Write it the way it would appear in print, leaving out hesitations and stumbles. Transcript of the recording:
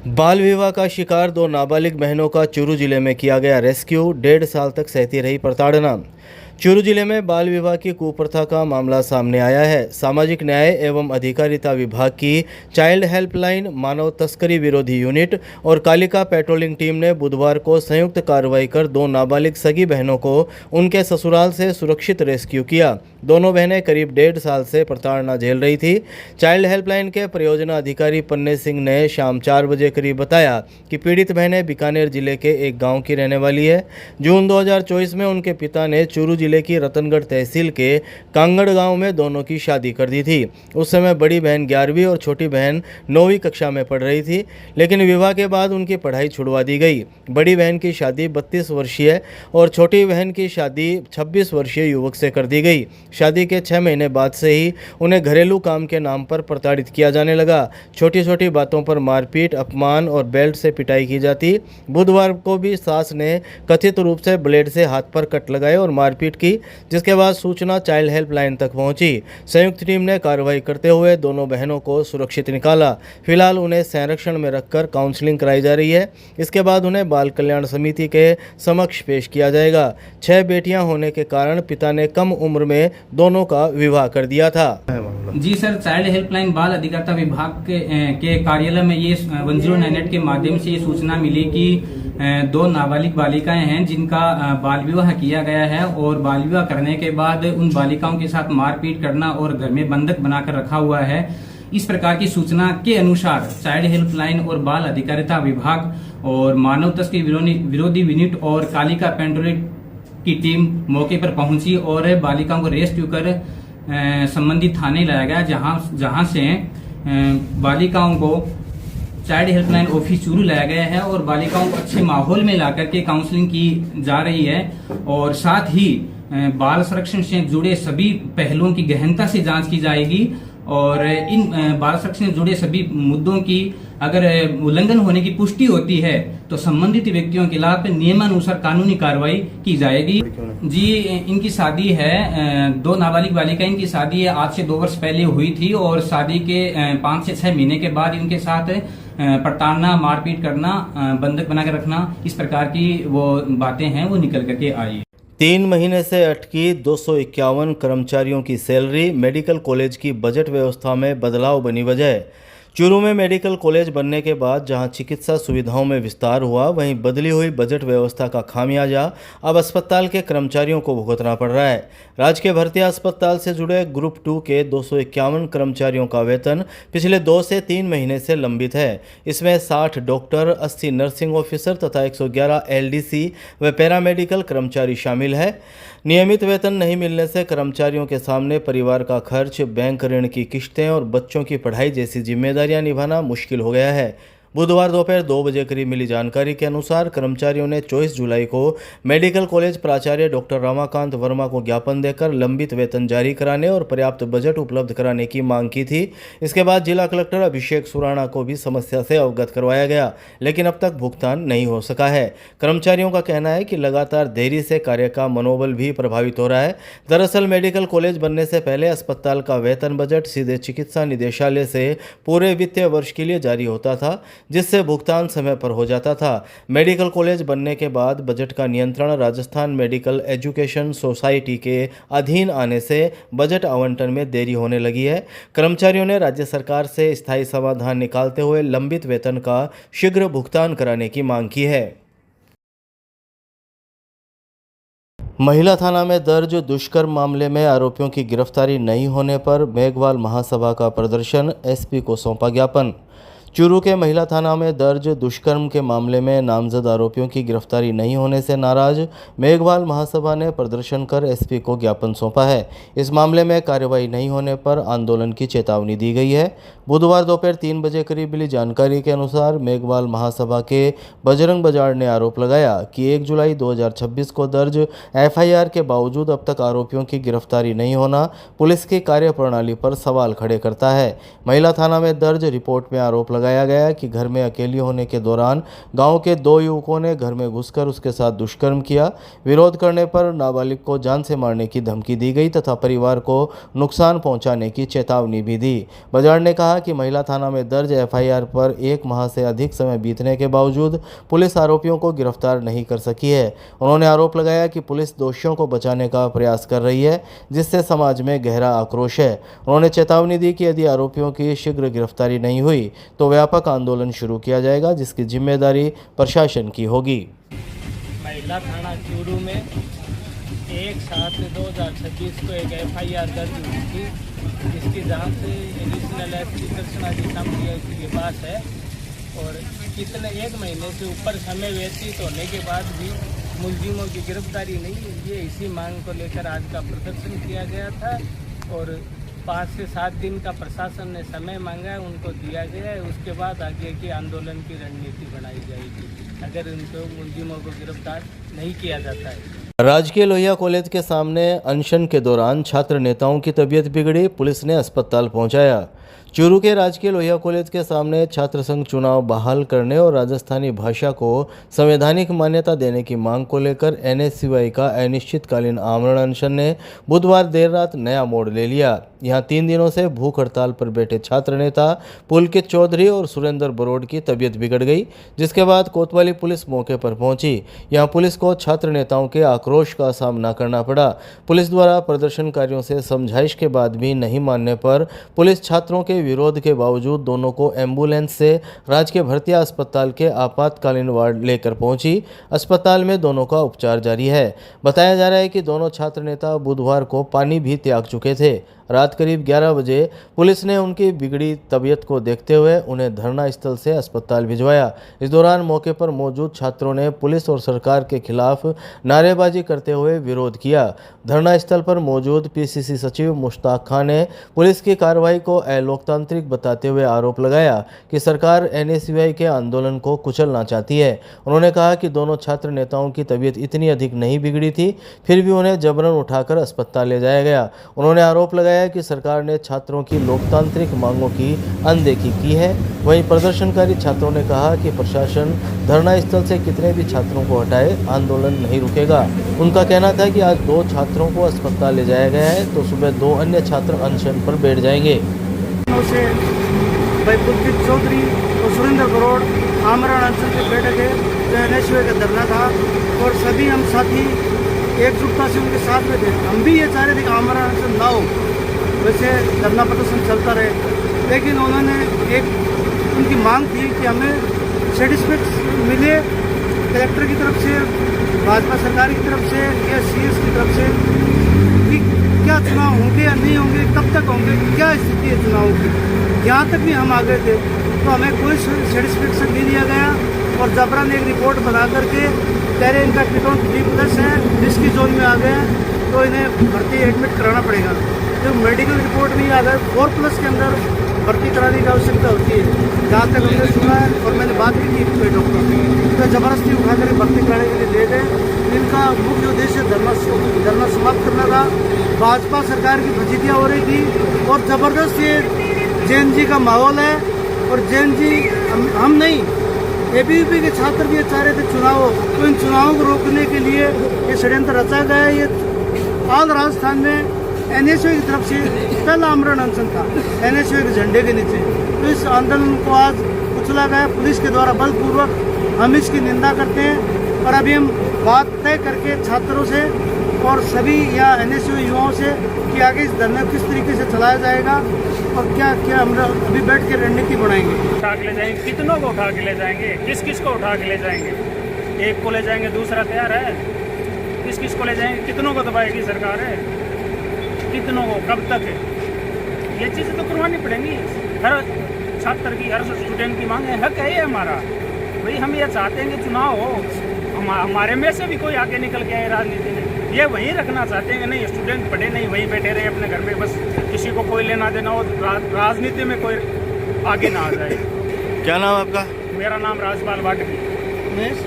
बाल विवाह का शिकार दो नाबालिग बहनों का चूरू जिले में किया गया रेस्क्यू। 1.5 साल तक सहती रही प्रताड़ना। चूरू जिले में बाल विवाह की कुप्रथा का मामला सामने आया है। सामाजिक न्याय एवं अधिकारिता विभाग की चाइल्ड हेल्पलाइन, मानव तस्करी विरोधी यूनिट और कालिका पेट्रोलिंग टीम ने बुधवार को संयुक्त कार्रवाई कर दो नाबालिग सगी बहनों को उनके ससुराल से सुरक्षित रेस्क्यू किया। दोनों बहनें करीब 1.5 साल से प्रताड़ना झेल रही थी। चाइल्ड हेल्पलाइन के परियोजना अधिकारी पन्ने सिंह ने शाम 4 बजे करीब बताया कि पीड़ित बहनें बीकानेर जिले के एक गांव की रहने वाली है। जून 2024 में उनके पिता ने चूरू जिले की रतनगढ़ तहसील के कांगड़ गांव में दोनों की शादी कर दी थी। उस समय बड़ी बहन 11वीं और छोटी बहन 9वीं कक्षा में पढ़ रही थी, लेकिन विवाह के बाद उनकी पढ़ाई छुड़वा दी गई। बड़ी बहन की शादी 32 वर्षीय और छोटी बहन की शादी 26 वर्षीय युवक से कर दी गई। शादी के 6 महीने बाद से ही उन्हें घरेलू काम के नाम पर प्रताड़ित किया जाने लगा। छोटी छोटी बातों पर मारपीट, अपमान और बेल्ट से पिटाई की जाती। बुधवार को भी सास ने कथित रूप से ब्लेड से हाथ पर कट लगाए और मारपीट की, जिसके बाद सूचना चाइल्ड हेल्पलाइन तक पहुंची। संयुक्त टीम ने कार्रवाई करते हुए दोनों बहनों को सुरक्षित निकाला। फिलहाल उन्हें संरक्षण में रखकर काउंसलिंग कराई जा रही है। इसके बाद उन्हें बाल कल्याण समिति के समक्ष पेश किया जाएगा। 6 बेटियां होने के कारण पिता ने कम उम्र में दोनों का विवाह कर दिया था। जी सर, चाइल्ड हेल्पलाइन बाल अधिकारिता विभाग के कार्यालय में ये 1098 के माध्यम से ये सूचना मिली कि 2 नाबालिग बालिकाएं हैं जिनका बाल विवाह किया गया है और बाल विवाह करने के बाद उन बालिकाओं के साथ मारपीट करना और घर में बंधक बनाकर रखा हुआ है। इस प्रकार की सूचना के अनुसार चाइल्ड हेल्पलाइन और बाल अधिकारिता विभाग और मानव तस्करी विरोधी यूनिट और कालिका पेट्रोलिंग की टीम मौके पर पहुंची और बालिकाओं को रेस्क्यू कर संबंधित थाने लाया गया, जहां से बालिकाओं को चाइल्ड हेल्पलाइन ऑफिस चूरू लाया गया है और बालिकाओं को अच्छे माहौल में लाकर के काउंसलिंग की जा रही है और साथ ही बाल संरक्षण से जुड़े सभी पहलुओं की गहनता से जांच की जाएगी और इन बाल संरक्षण से जुड़े सभी मुद्दों की अगर उल्लंघन होने की पुष्टि होती है तो संबंधित व्यक्तियों के खिलाफ नियमानुसार कानूनी कार्रवाई की जाएगी। जी, इनकी शादी है 2 नाबालिग बालिका, इनकी शादी है आज से 2 वर्ष पहले हुई थी और शादी के 5 से 6 महीने के बाद इनके साथ प्रताड़ना, मारपीट करना, बंधक बनाकर रखना, इस प्रकार की वो बातें हैं वो निकल करके आई। 3 महीने से अटकी 251 कर्मचारियों की सैलरी। मेडिकल कॉलेज की बजट व्यवस्था में बदलाव बनी वजह। चूरू में मेडिकल कॉलेज बनने के बाद जहां चिकित्सा सुविधाओं में विस्तार हुआ, वहीं बदली हुई बजट व्यवस्था का खामियाजा अब अस्पताल के कर्मचारियों को भुगतना पड़ रहा है। राजकीय भर्ती अस्पताल से जुड़े ग्रुप 2 के 251 कर्मचारियों का वेतन पिछले 2 से 3 महीने से लंबित है। इसमें 60 डॉक्टर, 80 नर्सिंग ऑफिसर तथा 111 एलडीसी व पैरामेडिकल कर्मचारी शामिल है। नियमित वेतन नहीं मिलने से कर्मचारियों के सामने परिवार का खर्च, बैंक ऋण की किश्तें और बच्चों की पढ़ाई जैसी जिम्मेदारियां निभाना मुश्किल हो गया है। बुधवार दोपहर 2 बजे करीब मिली जानकारी के अनुसार कर्मचारियों ने 24 जुलाई को मेडिकल कॉलेज प्राचार्य डॉक्टर रमाकांत वर्मा को ज्ञापन देकर लंबित वेतन जारी कराने और पर्याप्त बजट उपलब्ध कराने की मांग की थी। इसके बाद जिला कलेक्टर अभिषेक सुराणा को भी समस्या से अवगत करवाया गया, लेकिन अब तक भुगतान नहीं हो सका है। कर्मचारियों का कहना है कि लगातार देरी से कार्य का मनोबल भी प्रभावित हो रहा है। दरअसल मेडिकल कॉलेज बनने से पहले अस्पताल का वेतन बजट सीधे चिकित्सा निदेशालय से पूरे वित्तीय वर्ष के लिए जारी होता था, जिससे भुगतान समय पर हो जाता था। मेडिकल कॉलेज बनने के बाद बजट का नियंत्रण राजस्थान मेडिकल एजुकेशन सोसाइटी के अधीन आने से बजट आवंटन में देरी होने लगी है। कर्मचारियों ने राज्य सरकार से स्थायी समाधान निकालते हुए लंबित वेतन का शीघ्र भुगतान कराने की मांग की है। महिला थाना में दर्ज दुष्कर्म मामले में आरोपियों की गिरफ्तारी नहीं होने पर मेघवाल महासभा का प्रदर्शन, एसपी को सौंपा ज्ञापन। चूरू के महिला थाना में दर्ज दुष्कर्म के मामले में नामजद आरोपियों की गिरफ्तारी नहीं होने से नाराज मेघवाल महासभा ने प्रदर्शन कर एसपी को ज्ञापन सौंपा है। इस मामले में कार्रवाई नहीं होने पर आंदोलन की चेतावनी दी गई है। बुधवार दोपहर 3 बजे करीब मिली जानकारी के अनुसार मेघवाल महासभा के बजरंग बजाड़ ने आरोप लगाया कि 1 जुलाई 2026 को दर्ज एफआईआर के बावजूद अब तक आरोपियों की गिरफ्तारी नहीं होना पुलिस की कार्यप्रणाली पर सवाल खड़े करता है। महिला थाना में दर्ज रिपोर्ट में आरोप लगाया गया कि घर में अकेली होने के दौरान गांव के 2 युवकों ने घर में घुसकर उसके साथ दुष्कर्म किया। विरोध करने पर नाबालिग को जान से मारने की धमकी दी गई तथा परिवार को नुकसान पहुंचाने की चेतावनी भी दी। बजाज ने कहा कि महिला थाना में दर्ज एफआईआर पर 1 माह से अधिक समय बीतने के बावजूद पुलिस आरोपियों को गिरफ्तार नहीं कर सकी है। उन्होंने आरोप लगाया कि पुलिस दोषियों को बचाने का प्रयास कर रही है, जिससे समाज में गहरा आक्रोश है। उन्होंने चेतावनी दी कि यदि आरोपियों की शीघ्र गिरफ्तारी नहीं हुई तो व्यापक आंदोलन शुरू किया जाएगा, जिसकी जिम्मेदारी प्रशासन की होगी। महिला थाना चूरू में 1/7/2026 को एक एफआईआर दर्ज हुई थी, जिसकी जांच एडिशनल एसपी कृष्णा जी सामने के पास है। और कितने 1 महीने से ऊपर समय व्यतीत होने के बाद भी मुलजिमों की गिरफ्तारी नहीं हुई है। इसी मांग को लेकर आज का प्रदर्शन किया गया था और 5 से 7 दिन का प्रशासन ने समय मांगा है, उनको दिया गया है। उसके बाद आगे की आंदोलन की रणनीति बनाई जाएगी अगर उनको मुलजिमों को गिरफ्तार नहीं किया जाता है। राजकीय लोहिया कॉलेज के सामने अनशन के दौरान छात्र नेताओं की तबीयत बिगड़ी, पुलिस ने अस्पताल पहुंचाया। चूरू के राजकीय लोहिया कॉलेज के सामने छात्र संघ चुनाव बहाल करने और राजस्थानी भाषा को संवैधानिक मान्यता देने की मांग को लेकर एनएसयूआई का अनिश्चितकालीन आमरण अनशन ने बुधवार देर रात नया मोड़ ले लिया। यहां 3 दिनों से भूख हड़ताल पर बैठे छात्र नेता पुलकित चौधरी और सुरेंद्र बरोड़ की तबीयत बिगड़ गई, जिसके बाद कोतवाली पुलिस मौके पर पहुंची। यहां पुलिस को छात्र नेताओं के आक्रोश का सामना करना पड़ा। पुलिस द्वारा प्रदर्शनकारियों से समझाइश के बाद भी नहीं मानने पर पुलिस छात्रों के विरोध के बावजूद दोनों को एम्बुलेंस से राजकीय भर्तिया अस्पताल के आपातकालीन वार्ड लेकर पहुंची। अस्पताल में दोनों का उपचार जारी है। बताया जा रहा है कि दोनों छात्र नेता बुधवार को पानी भी त्याग चुके थे। रात करीब 11 बजे पुलिस ने उनकी बिगड़ी तबीयत को देखते हुए उन्हें धरना स्थल से अस्पताल भिजवाया। इस दौरान मौके पर मौजूद छात्रों ने पुलिस और सरकार के खिलाफ नारेबाजी करते हुए विरोध किया। धरना स्थल पर मौजूद पीसीसी सचिव मुश्ताक खान ने पुलिस की कार्रवाई को अलोकतांत्रिक बताते हुए आरोप लगाया कि सरकार एनएसयूआई के आंदोलन को कुचलना चाहती है। उन्होंने कहा कि दोनों छात्र नेताओं की तबीयत इतनी अधिक नहीं बिगड़ी थी, फिर भी उन्हें जबरन उठाकर अस्पताल ले जाया गया। उन्होंने आरोप लगाया कि सरकार ने छात्रों की लोकतांत्रिक मांगों की अनदेखी की है। वहीं प्रदर्शनकारी छात्रों ने कहा कि प्रशासन धरना स्थल से कितने भी छात्रों को हटाए, आंदोलन नहीं रुकेगा। उनका कहना था कि आज 2 छात्रों को अस्पताल ले जाया गया है तो सुबह 2 अन्य छात्र अनशन पर बैठ जाएंगे। भाई पुलकित चौधरी और सुरेंद्र बरोड़ आमरण अनशन पे बैठे थे, जो एनएसयूआई का धरना था और सभी हम साथी एकजुटता से उनके साथ में थे। हम भी ये चाह रहे थे कि आमरण अनशन ना हो, वैसे धरना प्रदर्शन चलता रहे, लेकिन उन्होंने एक उनकी मांग थी कि हमें सेटिस्फैक्शन मिले कलेक्टर की तरफ से, भाजपा सरकार की तरफ से या सीएस की तरफ से कि क्या चुनाव होंगे या नहीं होंगे, कब तक होंगे, क्या स्थिति है चुनाव की। यहाँ तक भी हम आ गए थे तो हमें कोई सेटिस्फैक्शन नहीं दिया गया और जबरन एक रिपोर्ट बना करके कह रहे इनका कीटोन 3+ है, रिस्की जोन में आ गए तो इन्हें भर्ती एडमिट कराना पड़ेगा। जो मेडिकल रिपोर्ट नहीं आ गए 4+ के अंदर भर्ती कराने की आवश्यकता होती है, जहाँ तक हमने सुना है और मैंने बात भी की कोई डॉक्टर तो ज़बरदस्ती उठाकर भर्ती कराने के लिए ले गए। इनका मुख्य उद्देश्य धरना समाप्त करना था। भाजपा सरकार की फजीतियाँ हो रही थी और ज़बरदस्त ये जेएनजी का माहौल है और जेएनजी हम नहीं, एबीवीपी के छात्र भी ये चाह रहे थे चुनाव हो, तो इन चुनावों को रोकने के लिए ये षड्यंत्र रचा गया है। ये ऑल राजस्थान में एनएसयूआई की तरफ से पहला आमरण अनशन था, एनएसयूआई के झंडे के नीचे। तो इस आंदोलन को आज कुचला गया पुलिस के द्वारा बलपूर्वक। हम इसकी निंदा करते हैं और अभी हम बात तय करके छात्रों से और सभी या एनएसयूआई युवाओं से कि आगे इस धरना किस तरीके से चलाया जाएगा और क्या क्या हम अभी बैठ के रणनीति बनाएंगे। उठा के ले जाएंगे, कितनों को उठा के ले जाएंगे, किस किस को उठा के ले जाएंगे। एक को ले जाएंगे, दूसरा तैयार है, किस किस को ले जाएंगे, कितनों को दबाएगी सरकार है, कितनों को कब तक है, ये चीज़ें तो करवानी पड़ेंगी। हर छात्र की, हर स्टूडेंट की मांग है, हक है ये हमारा। भाई हम ये चाहते हैं कि चुनाव हो, हमारे में से भी कोई आगे निकल के आए राजनीति में, ये वहीं रखना चाहते हैं कि नहीं स्टूडेंट पढ़े नहीं, वहीं बैठे रहे अपने घर में, बस किसी को कोई लेना देना हो, राजनीति में कोई आगे ना आ जाए। क्या नाम आपका? मेरा नाम राजपाल वाटकी।